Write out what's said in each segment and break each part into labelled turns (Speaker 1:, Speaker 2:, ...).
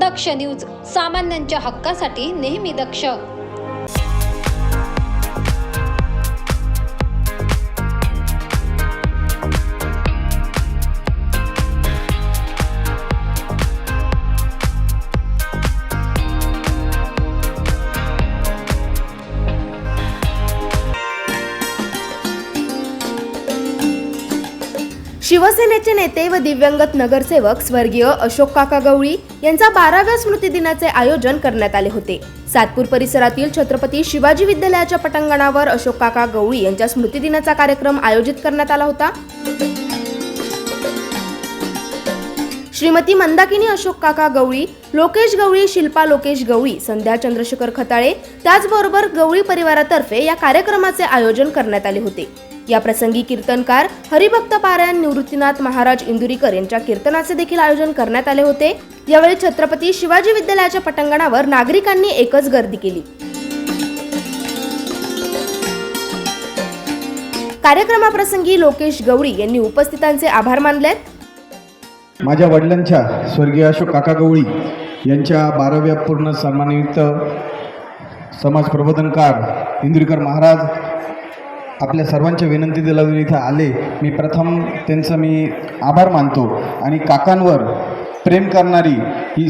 Speaker 1: दक्ष news, सामान्यांच्या हक्कासाठी नेहमी दक्ष.
Speaker 2: शिवसेनेचे नेते व दिव्यांगत नगरसेवक स्वर्गीय अशोक काका गवळी यांचा 12व्या स्मृतिदिनाचे आयोजन करण्यात आले होते. सातपूर परिसरातील छत्रपती शिवाजी विद्यालयाच्या पटांगणावर अशोक काका गवळी यांच्या स्मृतिदिनाचा कार्यक्रम आयोजित करण्यात आला होता. श्रीमती मंदाकिनी अशोक काका गवळी, लोकेश गवळी, शिल्पा लोकेश गवळी, संध्या चंद्रशेखर खताळे, त्याचबरोबर गवळी परिवारातर्फे या कार्यक्रमाचे आयोजन करण्यात आले होते. या प्रसंगी कीर्तनकार हरिभक्त पारायण निवृत्तीनाथ महाराज इंदुरीकर यांच्या कीर्तनाचे देखील आयोजन करण्यात आले होते. यावेळी छत्रपती शिवाजी विद्यालयाच्या पटांगणावर नागरिकांनी एकच गर्दी केली. कार्यक्रमाप्रसंगी लोकेश गवळी यांनी उपस्थितांचे आभार मानले.
Speaker 3: माझ्या वडिलांच्या स्वर्गीय अशोक काका गवळी यांच्या 12व्या पूर्ण सन्मानानिमित्त समाज प्रबोधनकार इंदुरीकर महाराज आपल्या सर्वांच्या विनंती दिल्यावर इथं आले. मी प्रथम त्यांचं आभार मानतो आणि काकांवर प्रेम करणारी ही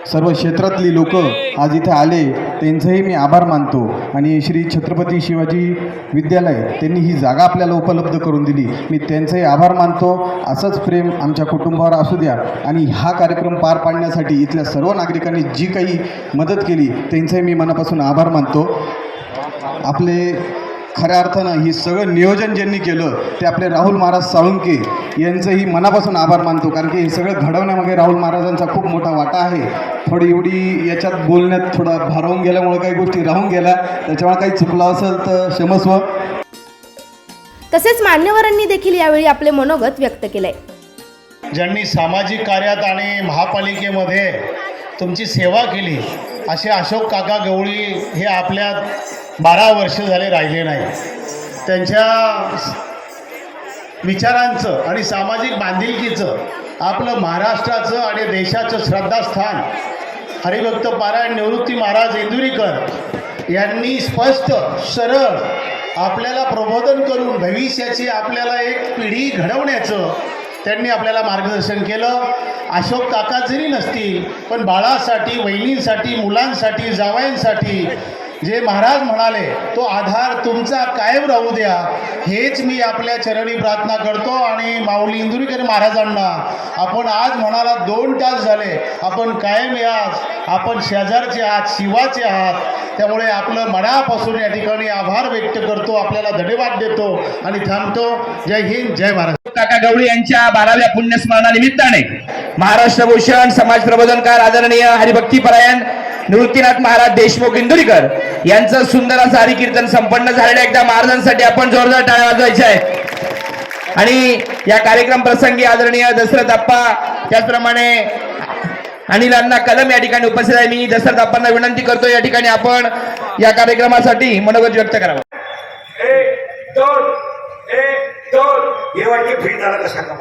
Speaker 3: सर्व क्षेत्रातली लोक आज इथे आले, त्यांचंही मी आभार मानतो. आणि श्री छत्रपती शिवाजी विद्यालय त्यांनी ही जागा आपल्याला उपलब्ध करून दिली, मी त्यांचंही आभार मानतो. असंच प्रेम आमच्या कुटुंबावर असू द्या. आणि हा कार्यक्रम पार पाडण्यासाठी इथल्या सर्व नागरिकांनी जी काही मदत केली त्यांचंही मी मनापासून आभार मानतो. आपले खऱ्या अर्थानं हे सगळं नियोजन ज्यांनी केलं ते आपले राहुल महाराज साळुंके यांचंही मनापासून आभार मानतो, कारण की हे सगळं घडवण्यामागे राहुल महाराजांचा खूप मोठा वाटा आहे. थोडी एवढी याच्यात बोलण्यात थोडा भारावून गेल्यामुळे काही गोष्टी राहून गेल्या, त्याच्यामुळे काही चुकलं असेल तर क्षमस्व.
Speaker 2: तसेच मान्यवरांनी देखील यावेळी आपले मनोगत व्यक्त केले.
Speaker 4: ज्यांनी सामाजिक कार्यात आणि महापालिकेमध्ये तुमची सेवा केली असे अशोक काका गवळी हे आपल्यात 12 वर्ष झाले राहिले नाही. त्यांच्या विचारांचं आणि सामाजिक बांधिलकीचं, आपलं महाराष्ट्राचं आणि देशाचं श्रद्धास्थान हरिभक्त पारायण निवृत्ती महाराज इंदुरीकर यांनी स्पष्ट सरळ आपल्याला प्रबोधन करून भविष्याची आपल्याला एक पिढी घडवण्याचं त्यांनी आपल्याला मार्गदर्शन केलं. अशोक काका जरी नसतील पण बाळासाठी, वहिनींसाठी, मुलांसाठी, जावयांसाठी जे महाराज म्हणाले तो आधार तुमचा कायम राहू द्या, हेच मी आपल्या चरणी प्रार्थना करतो. आणि माऊली इंदुरीकर महाराजांना आपण आज म्हणाला 2 तास झाले, आपण कायम याच, आपण शेजारचे आहात, शिवाचे आहात, त्यामुळे आपलं मनापासून या ठिकाणी आभार व्यक्त करतो, आपल्याला धन्यवाद देतो आणि थांबतो. जय हिंद, जय महाराष्ट्र.
Speaker 5: काका गवळी यांच्या 12व्या पुण्यस्मरणानिमित्ताने महाराष्ट्र भूषण समाज प्रबोधनकार आदरणीय हरिभक्तीपरायण निवृत्तीनाथ महाराज देशमुख इंदुरीकर यांचं सुंदर असं हरिकीर्तन संपन्न झालेलं. एकदा महाराजांसाठी आपण जोरदार टाळ्या वाजवायच्या आहेत. आणि या कार्यक्रम प्रसंगी आदरणीय दशरथ अप्पा, त्याचप्रमाणे अनिल अण्णा कलम या ठिकाणी उपस्थित आहे. मी दशरथ अप्पांना विनंती करतो या ठिकाणी आपण या कार्यक्रमासाठी मनोगत व्यक्त करावं.
Speaker 6: 1 2 हे वाक्य फिट झालं कसा का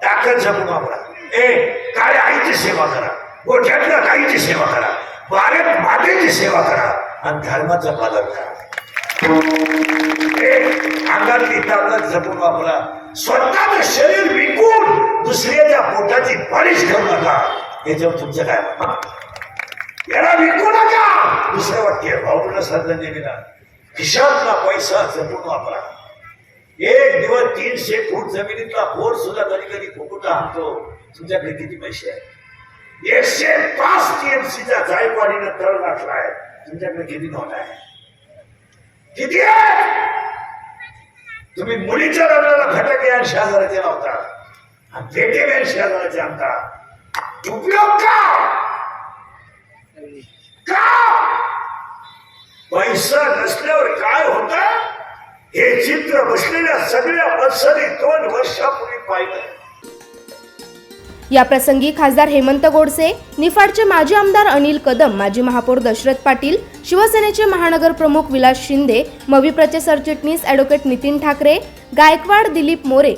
Speaker 6: ताकद जपून वापरा. काळ्या आईची सेवा करा, गोठ्यातल्या गाईची सेवा करा, भारत मातेची सेवा करा आणि धर्माचं पालन करा. अंगातली ताकद जपून वापरा. स्वतःचं शरीर विकून दुसऱ्याच्या पोटाची पालिश करू नका. याच्यावर तुमचं काय मत? याला विकू नका. दुसरं वाक्य भाऊला सर्जनेला खिशातला पैसा जपून वापरा. 1 दिवस 300 फूट जमिनीतला बोर सुद्धा कधी कधी फुकुटा आणतो. तुमच्याकडे किती पैसे आहेत? 105 TMCचा जायकवाडीनं तळ गाठलाय. तुमच्याकडे किती नोट आहे? किती आहे? तुम्ही मुलीच्या लग्नाला घटक या शेजाराचे लावता आणि पेटे या शेजाराचे आणता. उपयोग का? पैसा नसल्यावर काय होत हे चित्र बसलेल्या सगळ्या माणसांनी 2 वर्षापूर्वी पाहिलं.
Speaker 2: या प्रसंगी खासदार हेमंत गोडसे, निफाडचे माजी आमदार अनिल कदम, माजी महापौर दशरथ पाटील, शिवसेनेचे महानगर प्रमुख विलास शिंदे, मविप्रचे सरचिटणीस ॲडव्होकेट नितीन ठाकरे, गायकवाड दिलीप मोरे,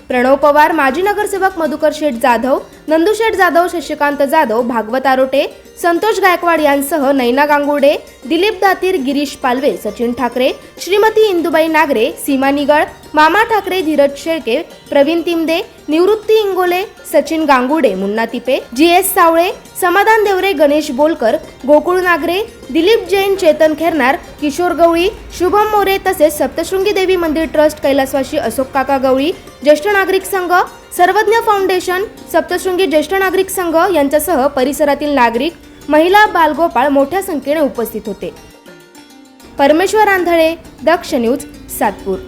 Speaker 2: प्रणव पवार, माजी नगरसेवक मधुकर शेठ जाधव, नंदुशेठ जाधव, शशिकांत जाधव, भागवत आरोटे, संतोष गायकवाड यांसह नैना गांगुर्डे, दिलीप दातीर, गिरीश पालवे, सचिन ठाकरे, श्रीमती इंदुबाई नागरे, सीमा निगळ, मामा ठाकरे, धीरज शेळके, प्रवीण तिमदे, निवृत्ती इंगोले, सचिन गांगुर्डे, मुन्ना तिपे, GS सावळे, समाधान देवरे, गणेश बोलकर, गोकुळ नागरे, दिलीप जैन, चेतन खेरनार, किशोर गवळी, शुभम मोरे तसेच सप्तशृंगी देवी मंदिर ट्रस्ट, कैलासवासी अशोक काका गवळी, ज्येष्ठ नागरिक संघ, सर्वज्ञ फाउंडेशन, सप्तशृंगी ज्येष्ठ नागरिक संघ यांच्यासह परिसरातील नागरिक, महिला, बालगोपाळ मोठ्या संख्येने उपस्थित होते. परमेश्वर आंधळे, दक्ष न्यूज, सातपूर.